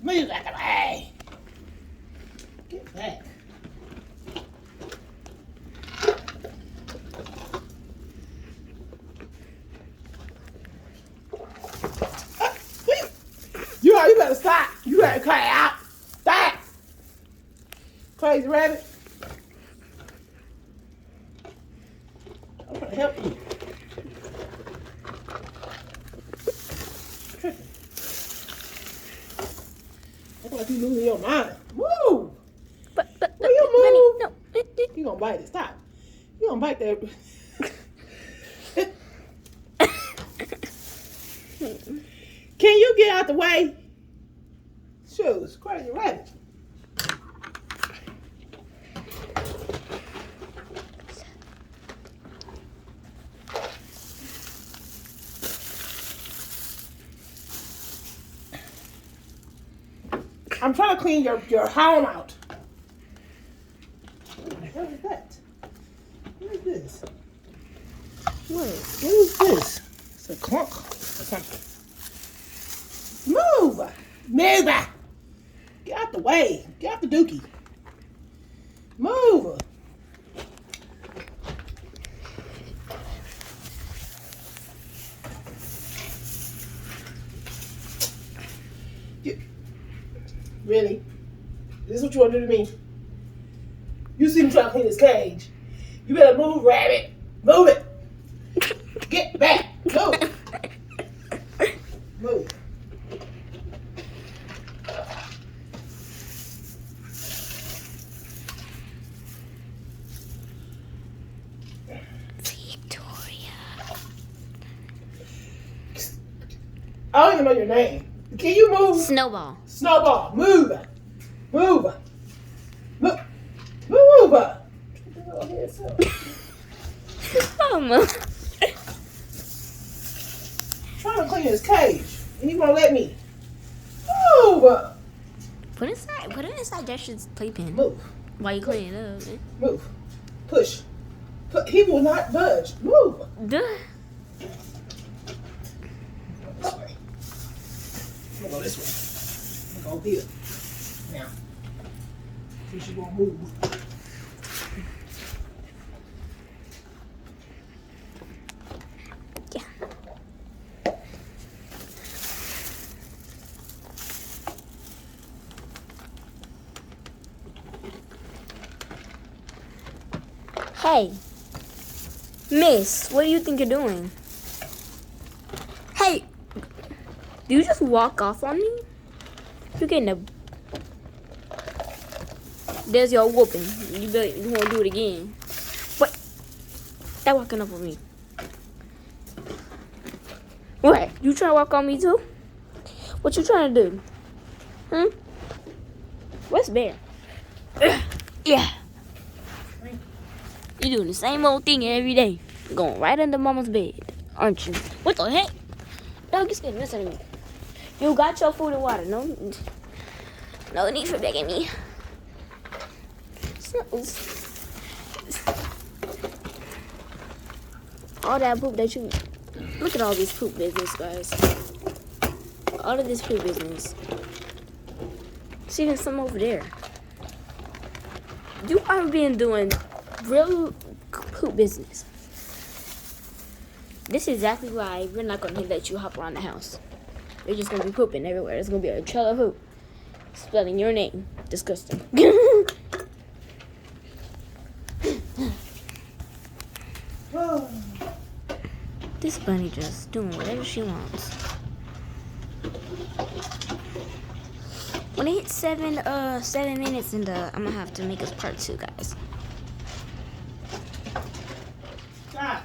Move out the way. Get back. You better stop. You better cut it out. Stop. Crazy rabbit. I'm trying to help you. Look like you losing your mind. Move. But Will you move? no. You gonna bite it. Stop. You gonna bite that. Can you get out the way? Shoes, crazy rabbit. I'm trying to clean your home out. What is that? What is this? What is this? It's a clunk or something. Move! Move! Get out the way. Get out the dookie. Move! Really? This is what you want to do to me? You see me trying to clean this cage. You better move, rabbit. Move it. Get back. Move. Move. Victoria. I don't even know your name. Can you move? Snowball. Snowball. Move. Move. Move. Move. Trying to clean his cage, and he won't let me. Move. Put it inside that shit's playpen. Move. While you clean it up. Move. Push. He will not budge. Move. Duh. This way. I'm gonna go this way. I'm gonna go here. Now. See, she won't move. Yeah. Hey, miss, what do you think you're doing? Hey, do you just walk off on me? You're getting a... There's your whooping. You won't do it again. What? Stop walking up on me. What? You trying to walk on me too? What you trying to do? What's Bear? Yeah. You doing the same old thing every day. Going right under mama's bed, aren't you? What the heck? Dog, you scared the mess out of me. You got your food and water. No need for begging me. All that poop that you... Look at all this poop business, guys. All of this poop business. See, there's some over there. You are been doing real poop business. This is exactly why we're not going to let you hop around the house. You're just going to be pooping everywhere. There's going to be a trail of poop. Spelling your name. Disgusting. This bunny just doing whatever she wants. When it hits 7 minutes, and I'm gonna have to make us part 2, guys. Stop.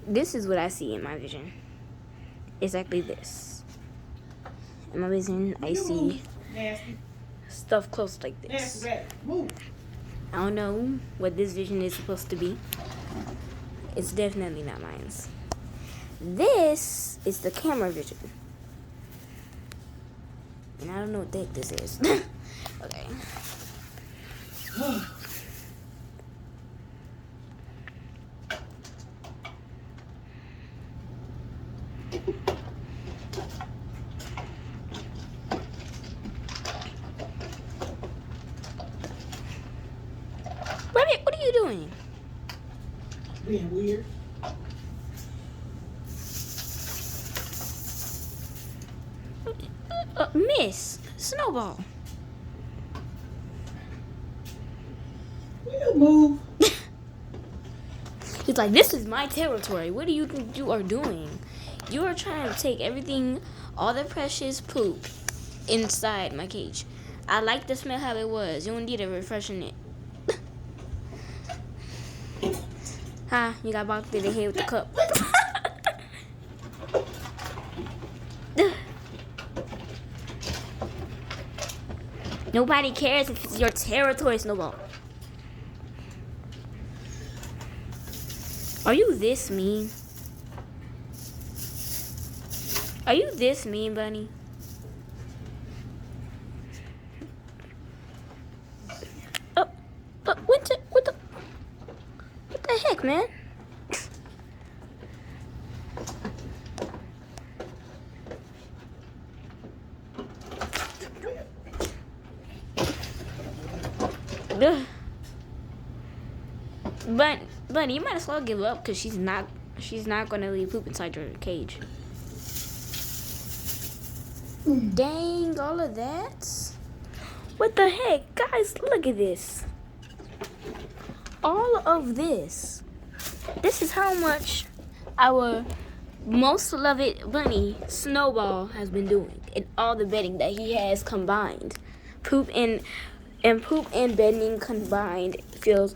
This is what I see in my vision. Exactly this. In my vision, I see Nasty. stuff close like this. Nasty rabbit. Move. I don't know what this vision is supposed to be. It's definitely not mine. This is the camera vision. And I don't know what the heck this is. Okay. Rabbit, what are you doing? Being weird. Miss Snowball. We'll move. He's like, this is my territory. What do you think you are doing? You are trying to take everything, all the precious poop inside my cage. I like the smell how it was. You don't need to refreshen it. Huh? You got bopped in the head with the cup. Nobody cares if it's your territory, Snowball. Are you this mean? Are you this mean, Bunny? Oh, what the heck, man? But Bunny, you might as well give up because she's not gonna leave poop inside your cage. Dang, all of that? What the heck? Guys, look at this. All of this. This is how much our most beloved bunny, Snowball, has been doing. And all the bedding that he has combined. Poop and bedding combined feels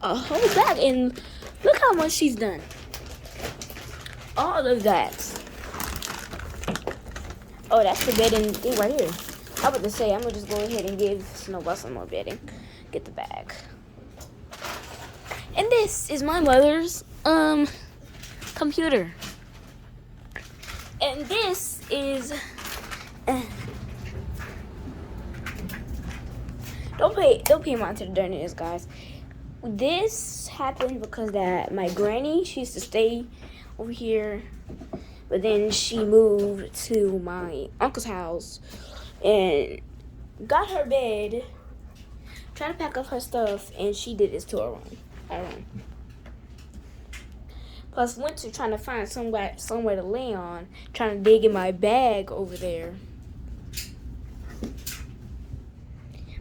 a whole bag. And look how much she's done. All of that. Oh, that's the bedding thing right here. I was about to say, I'm going to just go ahead and give Snowball some more bedding. Get the bag. And this is my mother's computer. And this is... Don't pay mind to the dirtiness, guys. This happened because that my granny, she used to stay over here. But then she moved to my uncle's house and got her bed, tried to pack up her stuff, and she did this to her room. Plus, went to trying to find somewhere to lay on, trying to dig in my bag over there.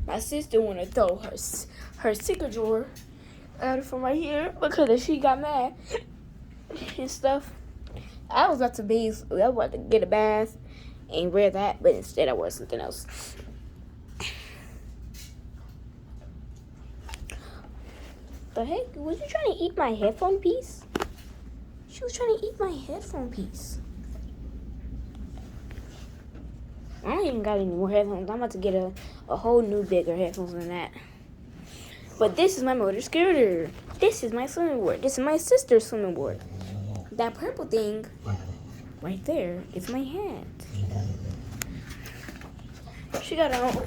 My sister wanted to throw her secret drawer out from right here because she got mad and stuff. I was about to get a bath and wear that, but instead I wore something else. The heck? Was you trying to eat my headphone piece? She was trying to eat my headphone piece. I don't even got any more headphones. I'm about to get a whole new bigger headphones than that. But this is my motor scooter. This is my swimming board. This is my sister's swimming board. That purple thing right there is my hat. She got a...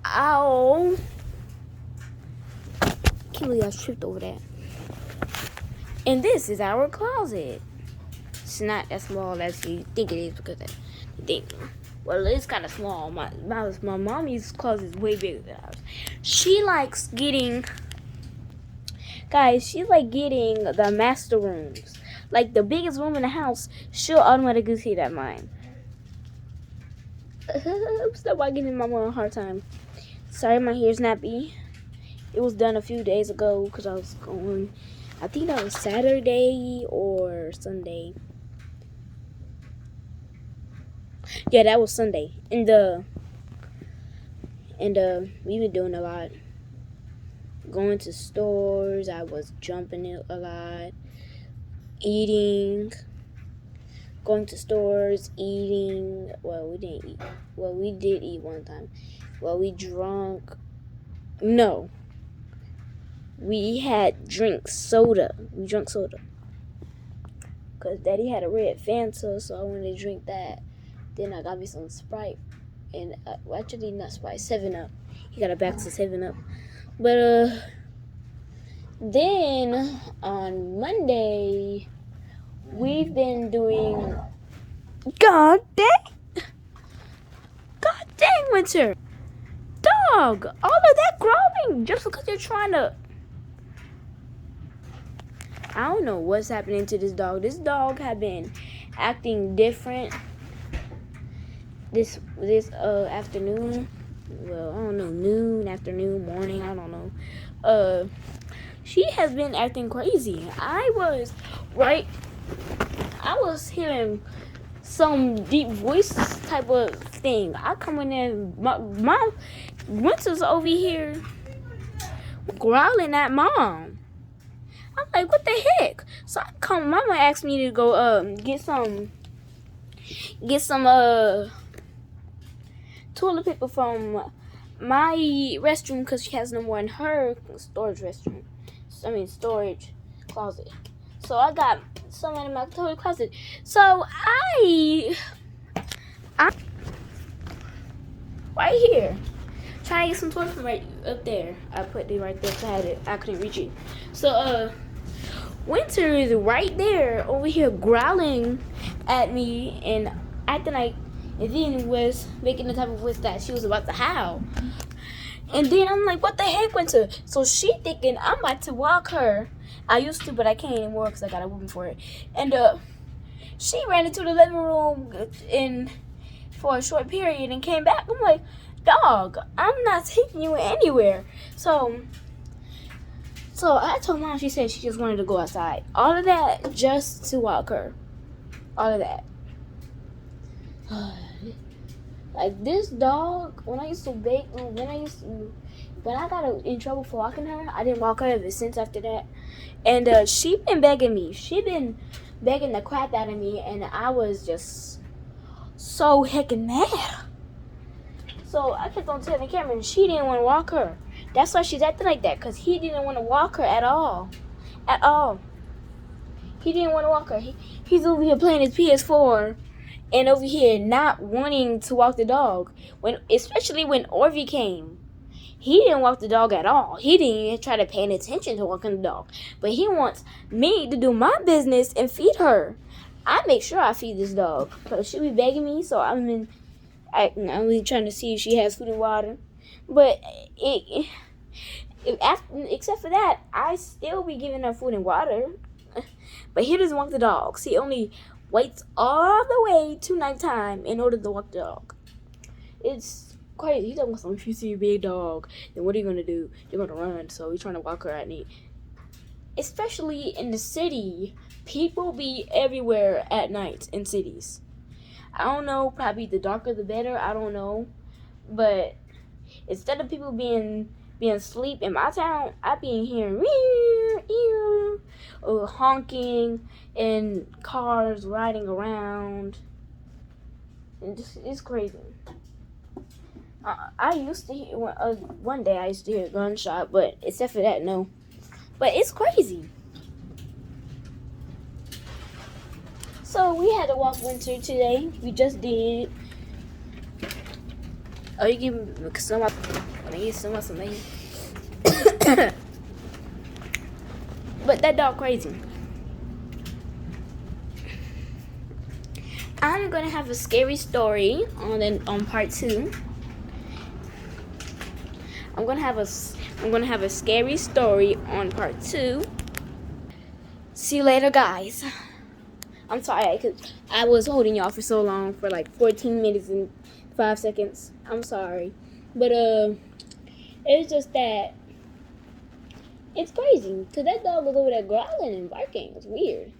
Ow. Can't believe I tripped over that. And this is our closet. It's not as small as you think it is because the thing. Well, it's kind of small. My mommy's closet is way bigger than ours. She likes getting... Guys, she like getting the master rooms. Like the biggest room in the house, she'll automatically see that mine. Stop giving Mama a hard time. Sorry, my hair's nappy. It was done a few days ago because I was going. I think that was Saturday or Sunday. Yeah, that was Sunday. And we've been doing a lot. Going to stores, I was jumping it a lot. Eating. Going to stores, eating. Well, we didn't eat. Well, we did eat one time. Well, we drunk. No. We had soda. We drank soda. Because Daddy had a red Fanta, so I wanted to drink that. Then I got me some Sprite. And actually, not Sprite, 7-Up. He got it back to 7-Up. But, then on Monday, we've been doing. God dang! God dang, Winter! Dog! All of that growling just because you're trying to. I don't know what's happening to this dog. This dog had been acting different this afternoon. Well, I don't know, noon, afternoon, morning, I don't know. She has been acting crazy. I was hearing some deep voice type of thing. I come in there, my Winter's over here growling at mom. I'm like, what the heck? So I come, mama asked me to go get some toilet paper from my restroom because she has no more in her storage closet. So I got some in my toilet closet. So I right here trying to get some toilet paper right up there. I put it right there because I couldn't reach it. So Winter is right there over here growling at me and acting like, and then was making the type of voice that she was about to howl. And then I'm like, what the heck, Winter? So she thinking I'm about to walk her. I used to, but I can't anymore because I got a whooping for it. And she ran into the living room for a short period and came back. I'm like, dog, I'm not taking you anywhere. So I told mom, she said she just wanted to go outside. All of that just to walk her. All of that. Like this dog, when I got in trouble for walking her, I didn't walk her ever since after that. And she been begging me. She been begging the crap out of me, and I was just so heckin' mad. So I kept on telling Cameron she didn't want to walk her. That's why she's acting like that, because he didn't want to walk her at all. At all. He didn't want to walk her. He's over here playing his PS4 and over here not wanting to walk the dog. Especially when Orvie came. He didn't walk the dog at all. He didn't even try to pay attention to walking the dog. But he wants me to do my business and feed her. I make sure I feed this dog. Because she be begging me, so I'm really trying to see if she has food and water. But except for that, I still be giving her food and water. But he doesn't walk the dogs. He only waits all the way to nighttime in order to walk the dog. It's crazy. He's talking about if you see a big dog, then what are you gonna do? You're gonna run. So he's trying to walk her at night. Especially in the city, people be everywhere at night in cities. I don't know. Probably the darker the better. I don't know. But instead of people being asleep in my town, I be in here honking and cars riding around. And it's crazy. I used to hear one day I used to hear a gunshot, but except for that, no. But it's crazy. So we had to walk Winter today. We just did. Oh, you give me some. Let me get something. But that dog crazy. I'm gonna have a scary story on part 2. I'm gonna have a scary story on part 2. See you later, guys. I'm sorry because I was holding y'all for so long, for like 14 minutes and 5 seconds. I'm sorry, but it's just that it's crazy because that dog was over there growling and barking. It's weird.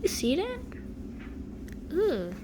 You see that? Ugh.